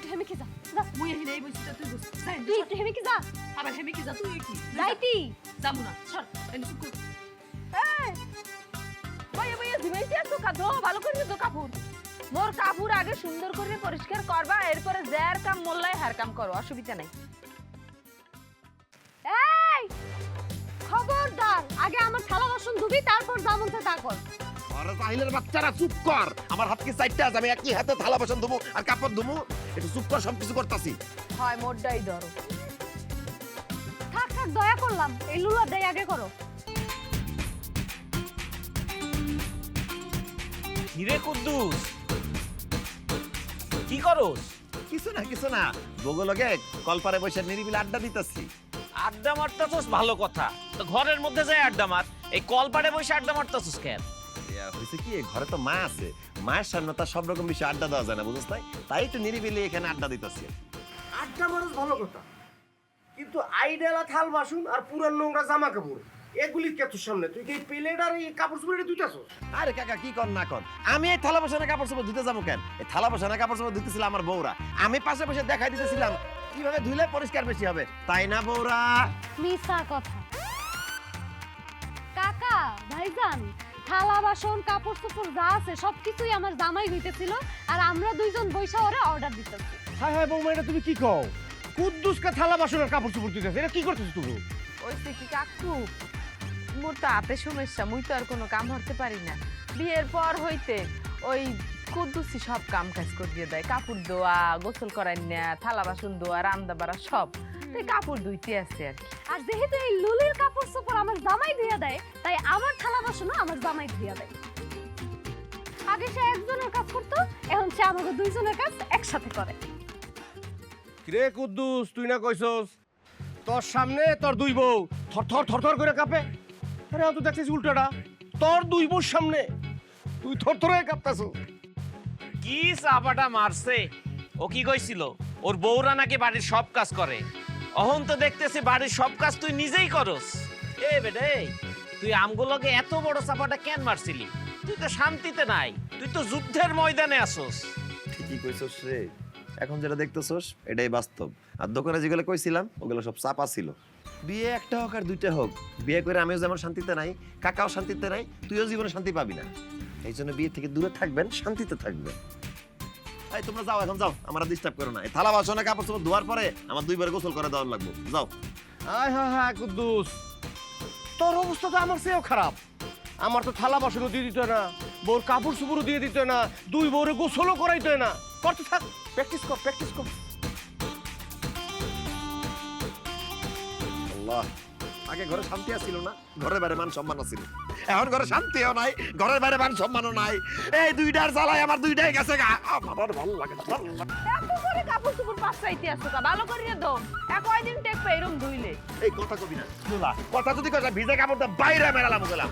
একটু হেমিকে যা যা মুই এখানে এই বসে তুই বস তুই একটু হেমিকে যা আবার হেমিকে যা তুই কি যাইতি যাবো না সর এনে চুপ কর এই ভাইয়া ভাইয়া দিবাইতে আছো কাদো ভালো করে দো কাপড় মোর কাপড় আগে সুন্দর করে পরিষ্কার করবা এরপরে যার কাম মোল্লাই হার কাম করো অসুবিধা নাই এই খবরদার আগে আমার থালা বাসন ধুবি তারপর যেমন তা কর আরে জাহিলের বাচ্চারা চুপ কর আমার হাত কি চারটা আছে আমি একই হাতে থালা বাসন ধুবো আর কাপড় ধুবো একটু চুপ কর সবকিছু করতাছি হয় মোরটাই ধরো থাক থাক দয়া করলাম এই লুলা দেই আগে করো হিরে কুদ্দুস কি করস? কিছু না বগলকে কলপারে বসে নিরিবিলি আড্ডা দিতেছি আড্ডা মারতাছস ভালো কথা, তো ঘরের মধ্যে যাই আড্ডা মার, এই কলপাড়ে বসে আড্ডা মারতাছস কেন? হয়েছে কি ঘরে তো মা আছে, মায়ের সামনে তার সব রকম বিষয়ে আড্ডা দেওয়া যায় না বুঝছ তাই একটু নিরিবিলি এখানে আড্ডা দিতেছি আড্ডা মারস ভালো কথা, কিন্তু আইডালা থাল বাসন আর পুরান নোংরা জামা কাপড় এগুলি কে তোর সামনে? তুই কি প্লেট আর এই কাপড় চোপড় ধুইতাছস? আরে কাকা কি কর না কর, আমি এই থালা বাসনে কাপড় চোপড় ধুতে যাবো কেন? এই থালা বাসনে কাপড় চোপড় ধুতেছিল আমার বউরা, আমি পাশে বসে দেখাই দিতেছিলাম কিভাবে ধুইলে পরিষ্কার বেশি হবে, তাই না বউরা? মিছা কথা কাকা ভাইজান থালা বাসন কাপড় চোপড় যা আছে সবকিছুই আমার জামাই হইতেছিল আর আমরা দুইজন বৈশা ওরে অর্ডার দিতেছি হায় হায় বৌমা, এটা তুমি কি কও? কুদ্দুসকে থালা বাসন আর কাপড় চোপড় ধুইতাছ, এটা কি করতেছ তুমি? ওই কি কাকু মোর তো হাতে সমস্যা, মুই তো আর কোনো কাম করতে পারি না। বিয়ের পর হইতে ওই কুদ্দুসি সব কাম কাজ করিয়ে দেয়, কাপড় ধোয়া, গোসল করাই না, থালা বাসন ধোয়া, রান্না বাড়া সব, তাই কাপড় ধুইতে আসছে আর কি। আর যেহেতু এই লুলির কাপড় চোপড় আমার জামাই ধুইয়া দেয় তাই আমার থালা বাসনও আমার জামাই ধুইয়া দেয়। আগে সে একজনের কাজ করতো, এখন সে আমাদের দুইজনের কাজ একসাথে করে। কিরে কুদ্দুস, তুই না কইছস তোর সামনে তোর দুই বউ থর করে কাঁপে? আরে আমি তো দেখতেছি উল্টাটা, তোর দুই বউর সামনে তুই থর হয়ে কাঁপতাছস। কি চাপাটা মারছে? ও কি কইছিল ওর বউরা নাকি বাড়ির সব কাজ করে, অহন তো দেখতেছি বাড়ির সব কাজ তুই নিজেই করস। এ বেডে তুই আমগুলোকে এত বড় চাপাটা কেন মারছিলি? তুই তো শান্তিতে নাই, তুই তো যুদ্ধের ময়দানে আসস। ঠিকই কইছস রে, এখন যেটা দেখতেছস এটাই বাস্তব, আর দোকানে যেগুলো কইছিলাম ওগুলো সব চাপা ছিল। বিয়ে একটা হোক আর দুইটা হোক, বিয়ে করে আমিও যেমন শান্তিতে নাই, কাকাও শান্তিতে নাই, তুইও জীবনে শান্তি পাবি না। এই জন্য বিয়ে থেকে দূরে থাকবেন, শান্তিতে থাকবেন। এই তোমরা যাও, এখন যাও, আমরা ডিস্টার্ব করো না। এই থালা বাসনে কাপড় চোপড় ধোয়ার পরে আমার দুইবার গোসল করে দেওয়ার লাগবে, যাও। আয় হায় হায় কুদ্দুস, তোর অবস্থা তো আমার চেয়েও খারাপ। আমার তো থালা বাসনও দিয়ে দিত না, বউর কাপড় চোপড়ও দিয়ে দিত না, দুই বউরে গোসলও করাইতো না। করতে থাক, প্র্যাকটিস কর। আল্লাহ, আগে ঘরে শান্তি আছিল না, ঘরের বাইরে মান সম্মান আছিল, এখন ঘরে শান্তিও নাই, ঘরের বাইরে মান সম্মানও নাই। এই দুইটার জ্বালায় আমার দুইটাই গেছে গা, আমার ভালো লাগে না। এত করে কাপড় চোপড় পাঁচাইতে আসো কা, ভালো করিয়া দো, কয়দিন টেকবে এরম ধুইলে। এই কথা কবি না, কথা যদি কথা ভিজে কাপড়টা বাইরে মেরালাম গেলাম।